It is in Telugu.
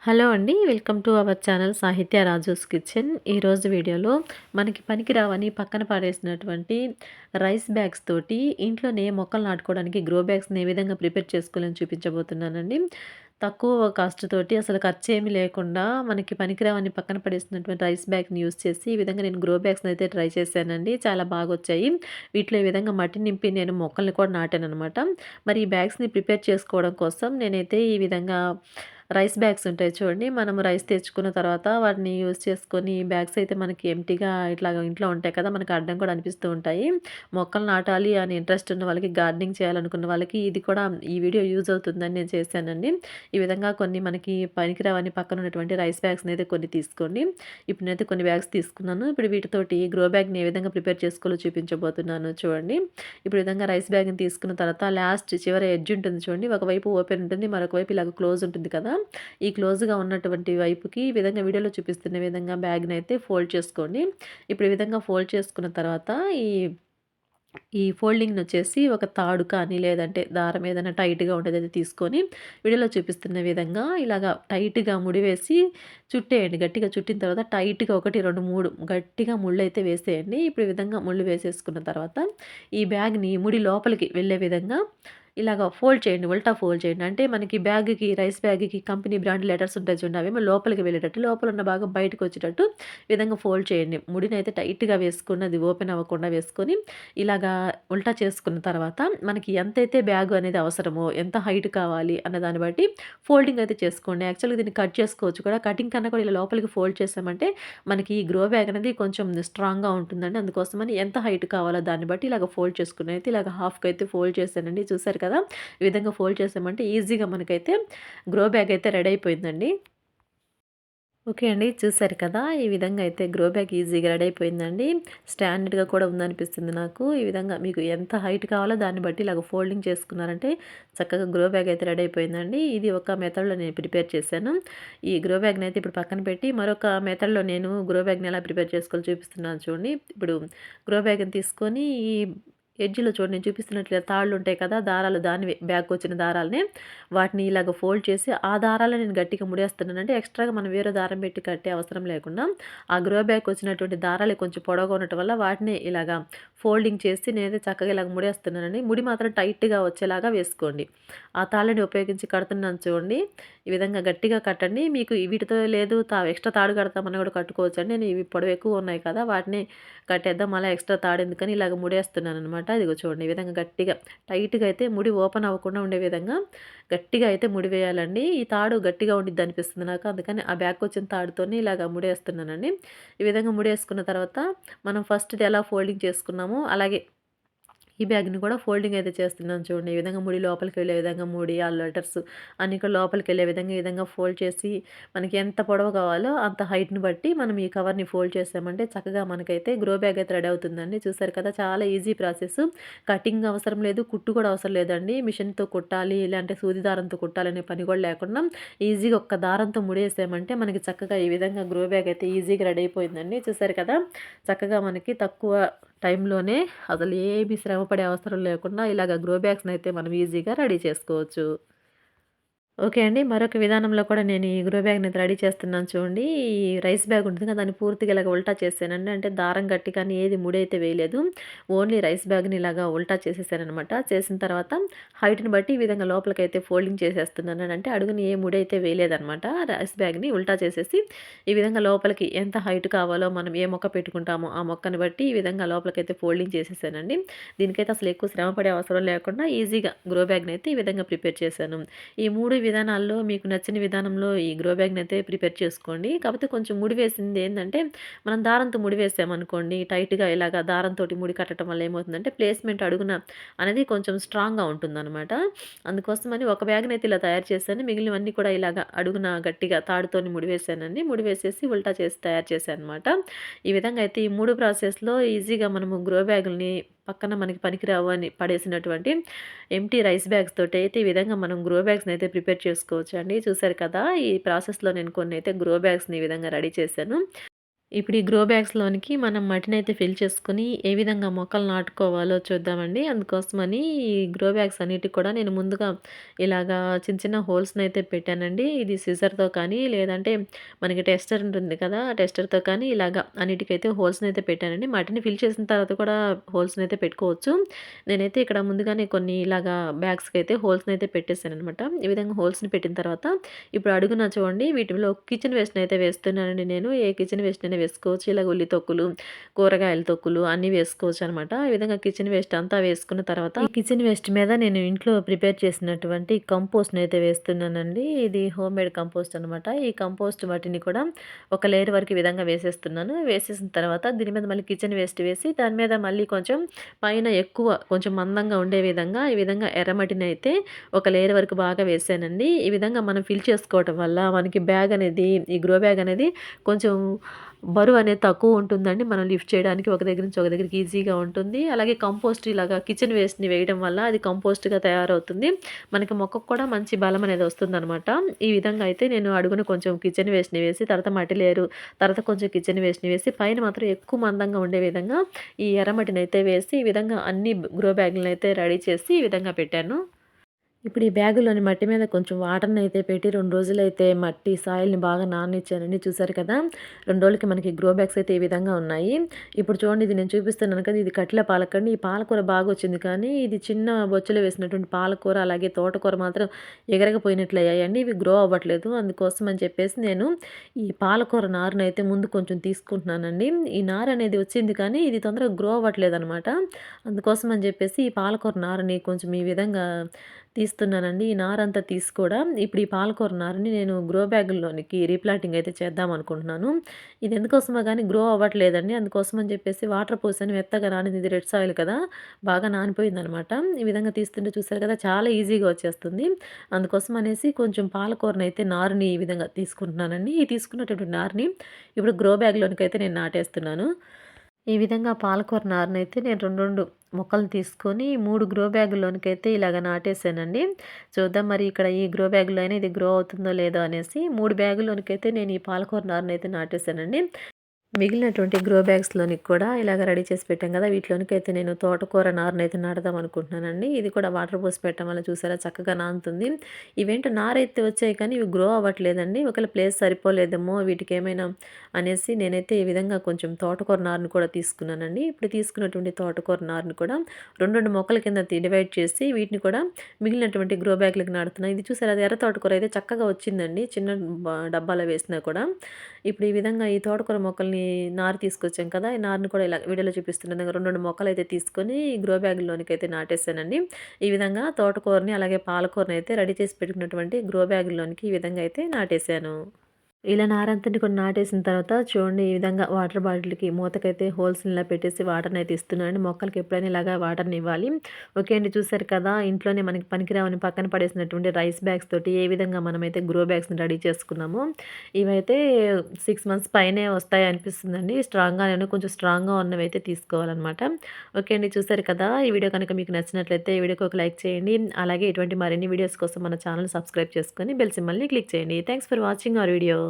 హలో అండి. వెల్కమ్ టు అవర్ ఛానల్ సాహిత్య రాజూస్ కిచెన్. ఈరోజు వీడియోలో మనకి పనికిరావని పక్కన పాడేసినటువంటి రైస్ బ్యాగ్స్ తోటి ఇంట్లోనే మొక్కలు నాటుకోవడానికి గ్రో బ్యాగ్స్‌ని ఏ విధంగా ప్రిపేర్ చేసుకోవాలని చూపించబోతున్నానండి. తక్కువ కాస్ట్ తోటి అసలు ఖర్చేమీ లేకుండా మనకి పనికిరావని పక్కన పడేసినటువంటి రైస్ బ్యాగ్‌ని యూజ్ చేసి ఈ విధంగా నేను గ్రో బ్యాగ్స్‌ని అయితే ట్రై చేశానండి. చాలా బాగొచ్చాయి. వీటిలో ఈ విధంగా మట్టి నింపి నేను మొక్కల్ని కూడా నాటాననమాట. మరి ఈ బ్యాగ్స్‌ని ప్రిపేర్ చేసుకోవడం కోసం నేనైతే ఈ విధంగా రైస్ బ్యాగ్స్ ఉంటాయి చూడండి. మనం రైస్ తెచ్చుకున్న తర్వాత వాటిని యూజ్ చేసుకొని బ్యాగ్స్ అయితే మనకి ఎంప్టీగా ఇట్లాగా ఇంట్లో ఉంటాయి కదా! మనకు అడ్డం కూడా అనిపిస్తూ ఉంటాయి. మొక్కలు నాటాలి అని ఇంట్రెస్ట్ ఉన్న వాళ్ళకి, గార్డెనింగ్ చేయాలనుకున్న వాళ్ళకి ఇది కూడా ఈ వీడియో యూజ్ అవుతుందని నేను చేశానండి. ఈ విధంగా కొన్ని మనకి పనికిరావని పక్కన ఉన్నటువంటి రైస్ బ్యాగ్స్‌ని అయితే కొన్ని తీసుకోండి. ఇప్పుడు నేనైతే కొన్ని బ్యాగ్స్ తీసుకున్నాను. ఇప్పుడు వీటితోటి గ్రో బ్యాగ్‌ని ఏ విధంగా ప్రిపేర్ చేసుకోవాలో చూపించబోతున్నాను చూడండి. ఇప్పుడు ఈ విధంగా రైస్ బ్యాగ్‌ని తీసుకున్న తర్వాత లాస్ట్ చివర ఎడ్జ్ ఉంటుంది చూడండి. ఒకవైపు ఓపెన్ ఉంటుంది. మరొక వైపు ఇలాగ క్లోజ్ ఉంటుంది కదా! ఈ క్లోజ్‌గా ఉన్నటువంటి వైపుకి ఈ విధంగా వీడియోలో చూపిస్తున్న విధంగా బ్యాగ్‌నైతే ఫోల్డ్ చేసుకోండి. ఇప్పుడు ఈ విధంగా ఫోల్డ్ చేసుకున్న తర్వాత ఈ ఈ ఫోల్డింగ్‌నొచ్చేసి ఒక తాడు కానీ, లేదంటే దారం ఏదైనా టైట్‌గా ఉండేదైతే తీసుకొని, వీడియోలో చూపిస్తున్న విధంగా ఇలాగా టైట్‌గా ముడివేసి చుట్టేయండి. గట్టిగా చుట్టిన తర్వాత టైట్‌గా 1, 2, 3 గట్టిగా ముళ్ళైతే వేసేయండి. ఇప్పుడు ఈ విధంగా ముళ్ళు వేసేసుకున్న తర్వాత, ఈ బ్యాగ్‌ని ముడి లోపలికి వెళ్ళే విధంగా ఇలాగ ఫోల్డ్ చేయండి. ఉల్టా ఫోల్డ్ చేయండి. అంటే మనకి బ్యాగ్‌కి రైస్ బ్యాగ్‌కి కంపెనీ బ్రాండ్ లెటర్స్ ఉంటాయి చూడండి. అవేమో లోపలికి వెళ్ళేటట్టు, లోపల ఉన్న భాగం బయటకొచ్చేటట్టు ఈ విధంగా ఫోల్డ్ చేయండి. ముడినైతే టైట్‌గా వేసుకొని, అది ఓపెన్ అవ్వకుండా వేసుకొని ఇలాగా ఉల్టా చేసుకున్న తర్వాత మనకి ఎంతైతే బ్యాగు అనేది అవసరమో, ఎంత హైట్ కావాలి అన్న దాన్ని బట్టి ఫోల్డింగ్ అయితే చేసుకోండి. యాక్చువల్‌గా దీన్ని కట్ చేసుకోవచ్చు కూడా. కటింగ్ కన్నా కూడా ఇలా లోపలికి ఫోల్డ్ చేసామంటే మనకి ఈ గ్రో బ్యాగ్ అనేది కొంచెం స్ట్రాంగ్‌గా ఉంటుందండి. అందుకోసమని ఎంత హైట్ కావాలో దాన్ని బట్టి ఇలాగ ఫోల్డ్ చేసుకుని అయితే ఇలాగ హాఫ్‌కి అయితే ఫోల్డ్ చేశానండి. చూసారు కదా! ఈ విధంగా ఫోల్డ్ చేసామంటే ఈజీగా మనకైతే గ్రో బ్యాగ్ అయితే రెడీ అయిపోయిందండి. ఓకే అండి. చూసారు కదా! ఈ విధంగా అయితే గ్రో బ్యాగ్ ఈజీగా రెడీ అయిపోయిందండి. స్టాండర్డ్‌గా కూడా ఉందనిపిస్తుంది నాకు. ఈ విధంగా మీకు ఎంత హైట్ కావాలో దాన్ని బట్టి ఇలాగ ఫోల్డింగ్ చేసుకున్నారంటే చక్కగా గ్రో బ్యాగ్ అయితే రెడీ అయిపోయిందండి. ఇది ఒక మెథడ్‌లో నేను ప్రిపేర్ చేశాను. ఈ గ్రో బ్యాగ్‌ని అయితే ఇప్పుడు పక్కన పెట్టి మరొక మెథడ్‌లో నేను గ్రో బ్యాగ్‌ని ఎలా ప్రిపేర్ చేసుకోవాలో చూపిస్తున్నాను చూడండి. ఇప్పుడు గ్రో బ్యాగ్‌ని తీసుకొని ఈ ఎడ్జ్‌లో చూడండి నేను చూపిస్తున్నట్లుగా తాళ్ళుంటాయి కదా! దారాలు దానివే బ్యాగ్‌కొచ్చిన దారాలనే వాటిని ఇలాగ ఫోల్డ్ చేసి, ఆ దారాలను నేను గట్టిగా ముడేస్తున్నాను. అంటే ఎక్స్‌ట్రాగా మనం వేరే దారం పెట్టి కట్టే అవసరం లేకుండా, ఆ గ్రో బ్యాగ్‌కి వచ్చినటువంటి దారాలు కొంచెం పొడవుగా ఉండటం వల్ల వాటిని ఇలాగా ఫోల్డింగ్ చేసి నేనైతే చక్కగా ఇలాగ ముడేస్తున్నానండి. ముడి మాత్రం టైట్‌గా వచ్చేలాగా వేసుకోండి. ఆ తాళ్ళని ఉపయోగించి కడుతున్నాను చూడండి. ఈ విధంగా గట్టిగా కట్టండి. మీకు వీటితో లేదు ఎక్స్‌ట్రా తాడు కడతామన్నా కూడా కట్టుకోవచ్చండి. నేను ఇవి పొడవు ఎక్కువ ఉన్నాయి కదా! వాటిని కట్టేద్దాం అలా ఎక్స్‌ట్రా తాడెందుకని ఇలాగ ముడేస్తున్నాననమాట. ఇదిగో చూడండి ఈ విధంగా గట్టిగా టైట్‌గా అయితే ముడి ఓపెన్ అవ్వకుండా ఉండే విధంగా గట్టిగా అయితే ముడివేయాలండి. ఈ తాడు గట్టిగా ఉండిద్దనిపిస్తుంది నాకు. అందుకని ఆ బ్యాక్‌కొచ్చిన తాడుతోని ఇలాగ ముడేస్తున్నానండి. ఈ విధంగా ముడేసుకున్న తర్వాత మనం ఫస్ట్‌ది ఎలా ఫోల్డింగ్ చేసుకున్నామో అలాగే ఈ బ్యాగ్‌ని కూడా ఫోల్డింగ్ అయితే చేస్తున్నాను చూడండి. ఈ విధంగా ముడి లోపలికి వెళ్ళే విధంగా ముడి, ఆ లెటర్స్ అన్నీ కూడా లోపలికెళ్ళే విధంగా ఈ విధంగా ఫోల్డ్ చేసి మనకి ఎంత పొడవు కావాలో అంత హైట్‌ని బట్టి మనం ఈ కవర్‌ని ఫోల్డ్ చేసామంటే చక్కగా మనకైతే గ్రో బ్యాగ్ అయితే రెడీ అవుతుందండి. చూసారు కదా! చాలా ఈజీ ప్రాసెస్. కటింగ్ అవసరం లేదు, కుట్టు కూడా అవసరం లేదండి. మిషన్‌తో కుట్టాలి, లేదంటే సూది దారంతో కుట్టాలనే పని కూడా లేకుండా ఈజీగా ఒక్క దారంతో ముడేసామంటే మనకి చక్కగా ఈ విధంగా గ్రో బ్యాగ్ అయితే ఈజీగా రెడీ అయిపోయిందండి. చూసారు కదా! చక్కగా మనకి తక్కువ టైంలోనే అసలు ఏమి శ్రమ పడే అవసరం లేకుండా ఇలాగ గ్రో బ్యాగ్స్‌నయితే మనం ఈజీగా రెడీ చేసుకోవచ్చు. ఓకే అండి. మరొక విధానంలో కూడా నేను ఈ గ్రో బ్యాగ్‌నయితే రెడీ చేస్తున్నాను చూడండి. ఈ రైస్ బ్యాగ్ ఉంటుంది కదా! దాన్ని పూర్తిగా ఇలాగ ఉల్టా చేశానండి. అంటే దారం గట్టి కానీ ఏది ముడైతే వేయలేదు. ఓన్లీ రైస్ బ్యాగ్‌ని ఇలాగా ఉల్టా చేసేసాననమాట. చేసిన తర్వాత హైట్‌ని బట్టి ఈ విధంగా లోపలికైతే ఫోల్డింగ్ చేసేస్తున్నాను. అంటే అడుగున ఏ ముడైతే వేయలేదనమాట. రైస్ బ్యాగ్‌ని ఉల్టా చేసేసి ఈ విధంగా లోపలికి ఎంత హైట్ కావాలో మనం ఏ మొక్క పెట్టుకుంటామో ఆ మొక్కని బట్టి ఈ విధంగా లోపలికైతే ఫోల్డింగ్ చేసేసానండి. దీనికైతే అసలు ఎక్కువ శ్రమ పడే అవసరం లేకుండా ఈజీగా గ్రో బ్యాగ్‌నయితే ఈ విధంగా ప్రిపేర్ చేశాను. ఈ 3 విధానాల్లో మీకు నచ్చిన విధానంలో ఈ గ్రో బ్యాగ్‌నైతే ప్రిపేర్ చేసుకోండి. కాకపోతే కొంచెం ముడి వేసిందేందంటే, మనం దారంతో ముడి వేసామనుకోండి, టైట్‌గా ఇలాగా దారంతోటి ముడి కట్టడం వల్ల ఏమవుతుందంటే, ప్లేస్‌మెంట్ అడుగున అనేది కొంచెం స్ట్రాంగ్‌గా ఉంటుందనమాట. అందుకోసమని ఒక బ్యాగ్‌నైతే ఇలా తయారు చేశాను. మిగిలినవన్నీ కూడా ఇలాగ అడుగున గట్టిగా తాడుతోని ముడివేశానండి. ముడివేసేసి ఉల్టా చేసి తయారు చేశాననమాట. ఈ విధంగా అయితే ఈ 3 ప్రాసెస్‌లో ఈజీగా మనము గ్రో బ్యాగుల్ని పక్కన మనకి పనికిరావు అని పడేసినటువంటి ఎంప్టీ రైస్ బ్యాగ్స్ తోటైతే ఈ విధంగా మనం గ్రో బ్యాగ్స్‌నైతే ప్రిపేర్ చేసుకోవచ్చండి. చూసారు కదా! ఈ ప్రాసెస్‌లో నేను కొన్నైతే గ్రో బ్యాగ్స్‌ని ఈ విధంగా రెడీ చేశాను. ఇప్పుడు ఈ గ్రో బ్యాగ్స్‌లోనికి మనం మట్టినైతే ఫిల్ చేసుకొని, ఏ విధంగా మొక్కలు నాటుకోవాలో చూద్దామండి. అందుకోసమని ఈ గ్రో బ్యాగ్స్ అన్నిటికి కూడా నేను ముందుగా ఇలాగా చిన్న చిన్న హోల్స్‌నైతే పెట్టానండి. ఇది సిజర్‌తో కానీ, లేదంటే మనకి టెస్టర్ ఉంటుంది కదా! ఆ టెస్టర్‌తో కానీ ఇలాగా అన్నిటికైతే హోల్స్‌నైతే పెట్టానండి. మట్టిని ఫిల్ చేసిన తర్వాత కూడా హోల్స్‌నైతే పెట్టుకోవచ్చు. నేనైతే ఇక్కడ ముందుగానే కొన్ని ఇలాగా బ్యాగ్స్‌కైతే హోల్స్‌నైతే పెట్టేసాననమాట. ఈ విధంగా హోల్స్‌ని పెట్టిన తర్వాత ఇప్పుడు అడుగున చూడండి వీటిలో కిచెన్ వేస్ట్‌నైతే వేస్తున్నానండి నేను. ఏ కిచెన్ వేస్ట్‌నైనా వేసుకోవచ్చు. ఇలాగ ఉల్లి తొక్కులు, కూరగాయల తొక్కులు అన్నీ వేసుకోవచ్చనమాట. ఈ విధంగా కిచెన్ వేస్ట్ అంతా వేసుకున్న తర్వాత ఈ కిచెన్ వేస్ట్ మీద నేను ఇంట్లో ప్రిపేర్ చేసినటువంటి కంపోస్ట్‌నైతే వేస్తున్నానండి. ఇది హోమ్‌మేడ్ కంపోస్ట్ అనమాట. ఈ కంపోస్ట్ వాటిని కూడా ఒక లేయర్ వరకు ఈ విధంగా వేసేస్తున్నాను. వేసేసిన తర్వాత దీని మీద మళ్ళీ కిచెన్ వేస్ట్ వేసి దాని మీద మళ్ళీ కొంచెం పైన ఎక్కువ కొంచెం మందంగా ఉండే విధంగా ఈ విధంగా ఎర్రమట్టినైతే ఒక లేయర్ వరకు బాగా వేసానండి. ఈ విధంగా మనం ఫిల్ చేసుకోవటం వల్ల మనకి బ్యాగ్ అనేది ఈ గ్రో బ్యాగ్ అనేది కొంచెం బరువనేది తక్కువ ఉంటుందండి. మనం లిఫ్ట్ చేయడానికి ఒక దగ్గర నుంచి ఒక దగ్గరికి ఈజీగా ఉంటుంది. అలాగే కంపోస్ట్ ఇలాగా కిచెన్ వేస్ట్‌ని వేయడం వల్ల అది కంపోస్ట్‌గా తయారవుతుంది. మనకి మొక్కకు కూడా మంచి బలం అనేది వస్తుందనమాట. ఈ విధంగా అయితే నేను అడుగున కొంచెం కిచెన్ వేస్ట్‌ని వేసి తర్వాత మట్టి లేయరు, తర్వాత కొంచెం కిచెన్ వేస్ట్‌ని వేసి పైన మాత్రం ఎక్కువ మందంగా ఉండే విధంగా ఈ ఎర్రమట్టినైతే వేసి ఈ విధంగా అన్ని గ్రో బ్యాగులనైతే రెడీ చేసి ఈ విధంగా పెట్టాను. ఇప్పుడు ఈ బ్యాగులోని మట్టి మీద కొంచెం వాటర్‌నైతే పెట్టి 2 రోజులైతే మట్టి సాయిల్‌ని బాగా నాననిచ్చానండి. చూసారు కదా! 2 రోజులకి మనకి గ్రో బ్యాగ్స్ అయితే ఈ విధంగా ఉన్నాయి. ఇప్పుడు చూడండి ఇది నేను చూపిస్తున్నాను కదా! ఇది కట్ల పాలకండి. ఈ పాలకూర బాగొచ్చింది కానీ ఇది చిన్న బొచ్చెలో వేసినటువంటి పాలకూర అలాగే తోటకూర మాత్రం ఎగరకపోయినట్లయ్యాయండి. ఇవి గ్రో అవ్వట్లేదు. అందుకోసం అని చెప్పేసి నేను ఈ పాలకూర నారునైతే ముందు కొంచెం తీసుకుంటున్నానండి. ఈ నారనేది వచ్చింది కానీ ఇది తొందరగా గ్రో అవ్వట్లేదనమాట. అందుకోసం అని చెప్పేసి ఈ పాలకూర నారని కొంచెం ఈ విధంగా తీస్తున్నానండి. ఈ నారంతా తీసి కూడా ఇప్పుడు ఈ పాలకూర నారని నేను గ్రో బ్యాగుల్లోనికి రీప్లాంటింగ్ అయితే చేద్దామనుకుంటున్నాను. ఇది ఎందుకోసమో గానీ గ్రో అవ్వట్లేదండి. అందుకోసమని చెప్పేసి వాటర్ పోసాను మెత్తగా నానింది. ఇది రెడ్ సాయిల్ కదా! బాగా నానిపోయిందనమాట. ఈ విధంగా తీస్తుంటే చూసారు కదా! చాలా ఈజీగా వచ్చేస్తుంది. అందుకోసం అనేసి కొంచెం పాలకూరనైతే నారుని ఈ విధంగా తీసుకుంటున్నానండి. ఈ తీసుకున్నటువంటి నారుని ఇప్పుడు గ్రో బ్యాగ్‌లోనికైతే నేను నాటేస్తున్నాను. ఈ విధంగా పాలకూర నారునైతే నేను 2 మొక్కలు తీసుకొని 3 గ్రో బ్యాగుల్లోనికైతే ఇలాగ నాటేసానండి. చూద్దాం మరి ఇక్కడ ఈ గ్రో బ్యాగ్‌లో అయినా ఇది గ్రో అవుతుందో లేదో అనేసి 3 బ్యాగుల్లోనికైతే నేను ఈ పాలకూర నారునైతే నాటేసానండి. మిగిలినటువంటి గ్రో బ్యాగ్స్‌లోనికి కూడా ఇలాగ రెడీ చేసి పెట్టాం కదా! వీటిలోనికైతే నేను తోటకూర నారునైతే నాటుదాం అనుకుంటున్నానండి. ఇది కూడా వాటర్ పోసి పెట్టడం వల్ల చూసారా చక్కగా నానుతుంది. ఇవేంటో నారైతే వచ్చాయి కానీ ఇవి గ్రో అవ్వట్లేదండి. ఒకవేళ ప్లేస్ సరిపోలేదేమో వీటికేమైనా అనేసి నేనైతే ఈ విధంగా కొంచెం తోటకూర నారుని కూడా తీసుకున్నానండి. ఇప్పుడు తీసుకున్నటువంటి తోటకూర నారుని కూడా 2 మొక్కల కింద డివైడ్ చేసి వీటిని కూడా మిగిలినటువంటి గ్రో బ్యాగ్‌లకి నాటుతున్నాను. ఇది చూసారా అది ఎర్ర తోటకూర అయితే చక్కగా వచ్చిందండి. చిన్న డబ్బాలో వేసినా కూడా. ఇప్పుడు ఈ విధంగా ఈ తోటకూర మొక్కల్ని నారు తీసుకొచ్చాం కదా! ఈ నారుని కూడా ఇలా వీడియోలో చూపిస్తున్న విధంగా 2 మొక్కలైతే తీసుకొని గ్రో బ్యాగుల్లోనికైతే నాటేసానండి. ఈ విధంగా తోటకూరని అలాగే పాలకూరనైతే రెడీ చేసి పెట్టుకున్నటువంటి గ్రో బ్యాగుల్లోనికి ఈ విధంగా అయితే నాటేసాను. ఇలా నారంతటిని కూడా నాటేసిన తర్వాత చూడండి ఈ విధంగా వాటర్ బాటిల్‌కి మూతకైతే హోల్స్ ఇలా పెట్టేసి వాటర్‌నైతే ఇస్తున్నానండి. మొక్కలకి ఎప్పుడైనా ఇలాగా వాటర్‌ని ఇవ్వాలి. ఓకే అండి. చూసారు కదా! ఇంట్లోనే మనకి పనికిరావని పక్కన పడేసినటువంటి రైస్ బ్యాగ్స్ తోటి ఏ విధంగా మనమైతే గ్రో బ్యాగ్స్‌ని రెడీ చేసుకున్నామో ఇవైతే 6 మంత్స్ పైనే వస్తాయి అనిపిస్తుందండి. స్ట్రాంగ్‌గానే కొంచెం స్ట్రాంగ్‌గా ఉన్నవైతే తీసుకోవాలనమాట. ఓకే అండి. చూసారు కదా! ఈ వీడియో కనుక మీకు నచ్చినట్లయితే ఈ వీడియోకి ఒక లైక్ చేయండి. అలాగే ఇటువంటి మరిన్ని వీడియోస్ కోసం మన ఛానెల్ సబ్స్క్రైబ్ చేసుకొని బెల్ సింబల్‌ని క్లిక్ చేయండి. Thanks for watching our video.